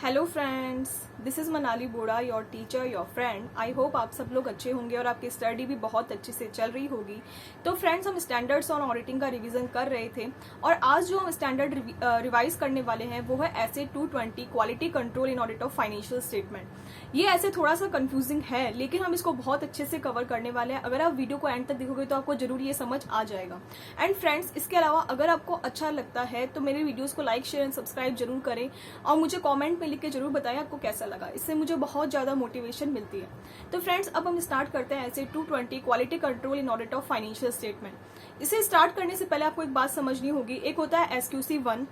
Hello friends, this is Manali Bora, your teacher, your friend. I hope आप सब लोग अच्छे होंगे और आपकी स्टडी भी बहुत अच्छे से चल रही होगी। तो फ्रेंड्स, हम स्टैंडर्ड्स ऑन ऑडिटिंग का रिवीजन कर रहे थे और आज जो हम स्टैंडर्ड रिवाइज करने वाले हैं वो है ऐसे 220 quality control in audit of financial statement. ये ऐसे थोड़ा सा कंफ्यूजिंग है, लेकिन हम इसको बहुत अच्छे से कवर करने वाले हैं। अगर आप वीडियो को एंड तक देखोगे तो आपको जरूर ये समझ आ जाएगा। एंड फ्रेंड्स, इसके अलावा अगर आपको अच्छा लगता है तो मेरे वीडियोज़ को लाइक, शेयर एंड सब्सक्राइब जरूर करें और मुझे कॉमेंट में लिख के जरूर बताएं आपको कैसा लगा। इससे मुझे बहुत ज्यादा मोटिवेशन मिलती है। तो फ्रेंड्स, अब हम स्टार्ट करते हैं ऐसे 220 quality control in audit of financial statement. इसे स्टार्ट करने से पहले आपको एक बात समझनी होगी। एक होता है SQC1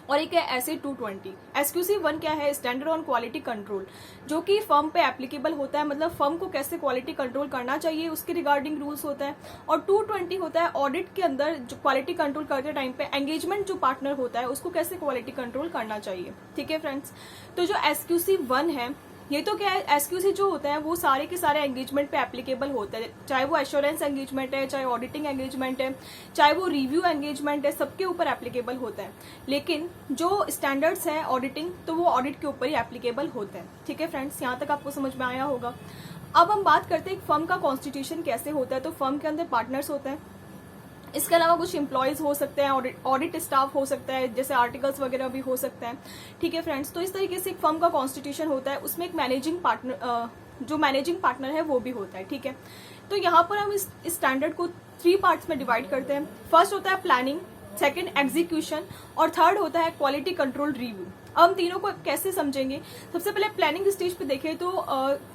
और एक है ऐसे 220। SQC1 क्या है? स्टैंडर्ड ऑन क्वालिटी कंट्रोल, जो कि फर्म पे एप्लीकेबल होता है, मतलब फर्म को कैसे क्वालिटी कंट्रोल करना चाहिए उसके रिगार्डिंग रूल्स होता है। और 220 होता है ऑडिट के अंदर जो क्वालिटी कंट्रोल करते टाइम पे एंगेजमेंट जो पार्टनर होता है उसको कैसे क्वालिटी कंट्रोल करना चाहिए। ठीक है फ्रेंड्स, तो जो SQC1 है ये तो क्या है, SQC जो होता है वो सारे के सारे एंगेजमेंट पे एप्लीकेबल होता है, चाहे वो एश्योरेंस एंगेजमेंट है, चाहे ऑडिटिंग एंगेजमेंट है, चाहे वो रिव्यू एंगेजमेंट है, सबके ऊपर एप्लीकेबल होता है। लेकिन जो स्टैंडर्ड्स है ऑडिटिंग, तो वो ऑडिट के ऊपर ही एप्लीकेबल होते हैं। ठीक है फ्रेंड्स, यहाँ तक आपको समझ में आया होगा। अब हम बात करते हैं एक फर्म का कॉन्स्टिट्यूशन कैसे होता है। तो फर्म के अंदर पार्टनर्स होते हैं, इसके अलावा कुछ एम्प्लॉयज हो सकते हैं, ऑडिट स्टाफ हो सकता है, जैसे आर्टिकल्स वगैरह भी हो सकते हैं। ठीक है फ्रेंड्स, तो इस तरीके से एक फर्म का कॉन्स्टिट्यूशन होता है। उसमें एक मैनेजिंग पार्टनर, जो मैनेजिंग पार्टनर है वो भी होता है। ठीक है, तो यहाँ पर हम इस स्टैंडर्ड को 3 पार्ट्स में डिवाइड करते हैं। फर्स्ट होता है प्लानिंग, सेकंड एग्जीक्यूशन और थर्ड होता है क्वालिटी कंट्रोल रिव्यू। अब हम तीनों को कैसे समझेंगे? सबसे पहले प्लानिंग स्टेज पे देखें तो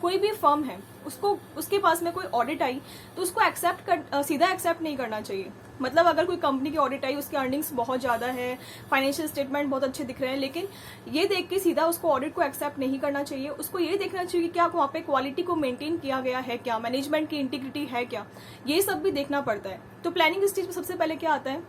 कोई भी फर्म है उसके पास में कोई ऑडिट आई तो उसको सीधा एक्सेप्ट नहीं करना चाहिए। मतलब अगर कोई कंपनी की ऑडिट आई, उसकी अर्निंग्स बहुत ज्यादा है, फाइनेंशियल स्टेटमेंट बहुत अच्छे दिख रहे हैं, लेकिन ये देख के सीधा उसको ऑडिट को एक्सेप्ट नहीं करना चाहिए। उसको ये देखना चाहिए कि क्या वहाँ पे क्वालिटी को मेंटेन किया गया है, क्या मैनेजमेंट की इंटीग्रिटी है, क्या ये सब भी देखना पड़ता है। तो प्लानिंग स्टेज में सबसे पहले क्या आता है?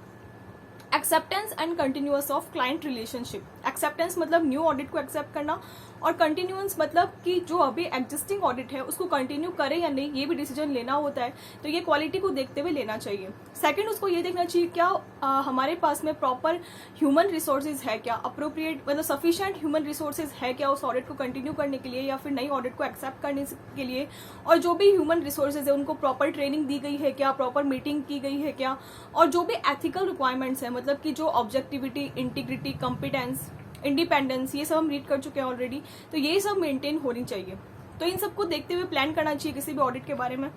Acceptance and continuous of client relationship. Acceptance मतलब न्यू ऑडिट को एक्सेप्ट करना, और कंटिन्यूअस मतलब कि जो अभी एग्जिस्टिंग ऑडिट है उसको कंटिन्यू करे या नहीं, ये भी डिसीजन लेना होता है। तो ये क्वालिटी को देखते हुए लेना चाहिए। सेकंड, उसको ये देखना चाहिए क्या हमारे पास में प्रॉपर ह्यूमन रिसोर्सेज है, क्या अप्रोप्रिएट मतलब सफिशिएंट ह्यूमन रिसोर्सेज है क्या उस ऑडिट को कंटिन्यू करने के लिए या फिर नई ऑडिट को एक्सेप्ट करने के लिए। और जो भी ह्यूमन रिसोर्सेज है उनको प्रॉपर ट्रेनिंग दी गई है क्या, प्रॉपर मीटिंग की गई है क्या, और जो भी एथिकल रिक्वायरमेंट्स है, मतलब कि जो ऑब्जेक्टिविटी, इंटीग्रिटी, कॉम्पिटेंस, इंडिपेंडेंस, ये सब हम रीड कर चुके हैं ऑलरेडी। तो ये सब मेंटेन होनी चाहिए। तो इन सबको देखते हुए प्लान करना चाहिए किसी भी ऑडिट के बारे में।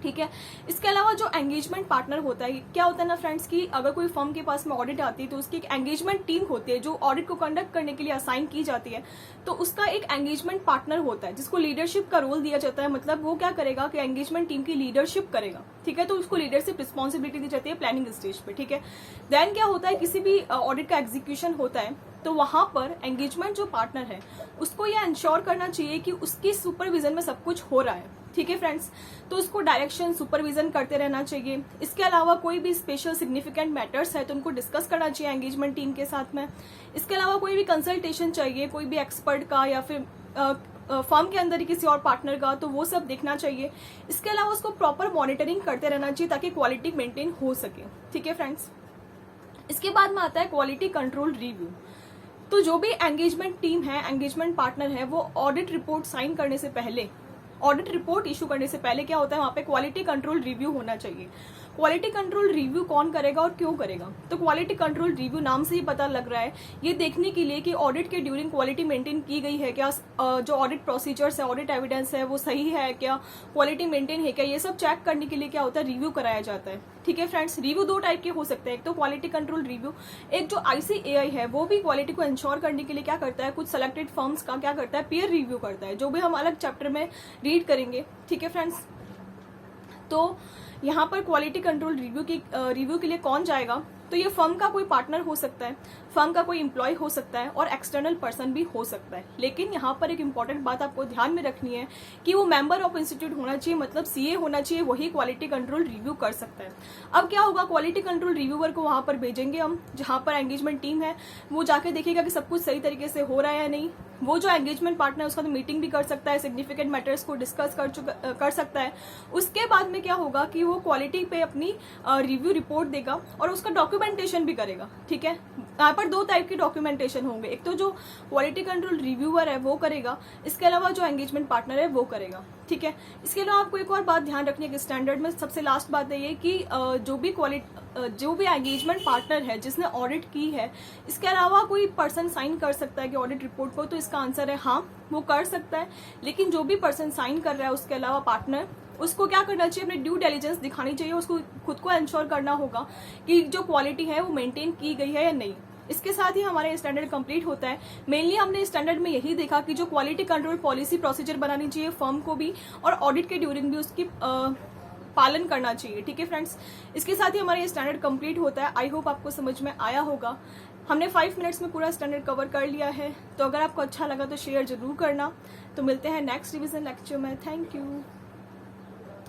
ठीक है, इसके अलावा जो एंगेजमेंट पार्टनर होता है, क्या होता है ना फ्रेंड्स, कि अगर कोई फर्म के पास में ऑडिट आती है तो उसकी एक एंगेजमेंट टीम होती है जो ऑडिट को कंडक्ट करने के लिए असाइन की जाती है। तो उसका एक एंगेजमेंट पार्टनर होता है जिसको लीडरशिप का रोल दिया जाता है। मतलब वो क्या करेगा कि एंगेजमेंट टीम की लीडरशिप करेगा। ठीक है, तो उसको लीडरशिप रिस्पॉन्सिबिलिटी दी जाती है प्लानिंग स्टेज पे। ठीक है, देन क्या होता है, किसी भी ऑडिट का एग्जीक्यूशन होता है तो वहां पर एंगेजमेंट जो पार्टनर है उसको ये इंश्योर करना चाहिए कि उसकी सुपरविजन में सब कुछ हो रहा है। ठीक है फ्रेंड्स, तो उसको डायरेक्शन, सुपरविजन करते रहना चाहिए। इसके अलावा कोई भी स्पेशल सिग्निफिकेंट मैटर्स है तो उनको डिस्कस करना चाहिए एंगेजमेंट टीम के साथ में। इसके अलावा कोई भी कंसल्टेशन चाहिए, कोई भी एक्सपर्ट का या फिर फर्म के अंदर ही किसी और पार्टनर का, तो वो सब देखना चाहिए। इसके अलावा उसको प्रॉपर मॉनिटरिंग करते रहना चाहिए ताकि क्वालिटी मेंटेन हो सके। ठीक है फ्रेंड्स, इसके बाद में आता है क्वालिटी कंट्रोल रिव्यू। तो जो भी एंगेजमेंट टीम है, एंगेजमेंट पार्टनर है, वो ऑडिट रिपोर्ट साइन करने से पहले, ऑडिट रिपोर्ट इशू करने से पहले क्या होता है, वहां पे क्वालिटी कंट्रोल रिव्यू होना चाहिए। क्वालिटी कंट्रोल रिव्यू कौन करेगा और क्यों करेगा? तो क्वालिटी कंट्रोल रिव्यू नाम से ही पता लग रहा है, ये देखने के लिए कि ऑडिट के ड्यूरिंग क्वालिटी मेंटेन की गई है क्या, जो ऑडिट प्रोसीजर्स है, ऑडिट एविडेंस है वो सही है क्या, क्वालिटी मेंटेन है क्या, ये सब चेक करने के लिए क्या होता है, रिव्यू कराया जाता है। ठीक है फ्रेंड्स, रिव्यू 2 टाइप के हो सकते हैं। एक तो क्वालिटी कंट्रोल रिव्यू, एक जो ICAI है वो भी क्वालिटी को इंश्योर करने के लिए क्या करता है, कुछ सेलेक्टेड फर्म्स का क्या करता है, पीयर रिव्यू करता है, जो भी हम अलग चैप्टर में रीड करेंगे। ठीक है फ्रेंड्स, तो यहाँ पर क्वालिटी कंट्रोल रिव्यू के लिए कौन जाएगा? तो ये फर्म का कोई पार्टनर हो सकता है, फर्म का कोई एम्प्लॉय हो सकता है और एक्सटर्नल पर्सन भी हो सकता है। लेकिन यहाँ पर एक इंपॉर्टेंट बात आपको ध्यान में रखनी है कि वो मेंबर ऑफ इंस्टीट्यूट होना चाहिए, मतलब CA होना चाहिए, वही क्वालिटी कंट्रोल रिव्यू कर सकता है। अब क्या होगा, क्वालिटी कंट्रोल रिव्यूअर को वहां पर भेजेंगे हम, जहां पर एंगेजमेंट टीम है वो जाके देखेगा कि सब कुछ सही तरीके से हो रहा है या नहीं। वो जो एंगेजमेंट पार्टनर है उसका तो मीटिंग भी कर सकता है, सिग्निफिकेंट मैटर्स को डिस्कस कर सकता है। उसके बाद में क्या होगा कि वो क्वालिटी पे अपनी रिव्यू रिपोर्ट देगा और उसका डॉक्यूमेंटेशन भी करेगा। ठीक है, यहाँ पर दो टाइप की डॉक्यूमेंटेशन होंगे, एक तो जो क्वालिटी कंट्रोल रिव्यूअर है वो करेगा, इसके अलावा जो एंगेजमेंट पार्टनर है वो करेगा, ठीक है। इसके अलावा आपको एक और बात ध्यान रखनी है स्टैंडर्ड में, सबसे लास्ट बात है ये कि जो भी एंगेजमेंट पार्टनर है जिसने ऑडिट की है, इसके अलावा कोई पर्सन साइन कर सकता है कि ऑडिट रिपोर्ट को, तो इसका आंसर है हाँ, वो कर सकता है। लेकिन जो भी पर्सन साइन कर रहा है उसके अलावा पार्टनर, उसको क्या करना चाहिए, अपनी ड्यू डिलिजेंस दिखानी चाहिए, उसको खुद को इंश्योर करना होगा कि जो क्वालिटी है वो मेंटेन की गई है या नहीं। इसके साथ ही हमारे स्टैंडर्ड कंप्लीट होता है। मेनली हमने स्टैंडर्ड में यही देखा कि जो क्वालिटी कंट्रोल पॉलिसी प्रोसीजर बनानी चाहिए फर्म को भी, और ऑडिट के ड्यूरिंग भी उसकी पालन करना चाहिए, ठीक है फ्रेंड्स। इसके साथ ही हमारा स्टैंडर्ड कंप्लीट होता है। आई होप आपको समझ में आया होगा। हमने 5 मिनट्स में पूरा स्टैंडर्ड कवर कर लिया है। तो अगर आपको अच्छा लगा तो शेयर जरूर करना। तो मिलते हैं नेक्स्ट रिवीजन लेक्चर में। Thank you.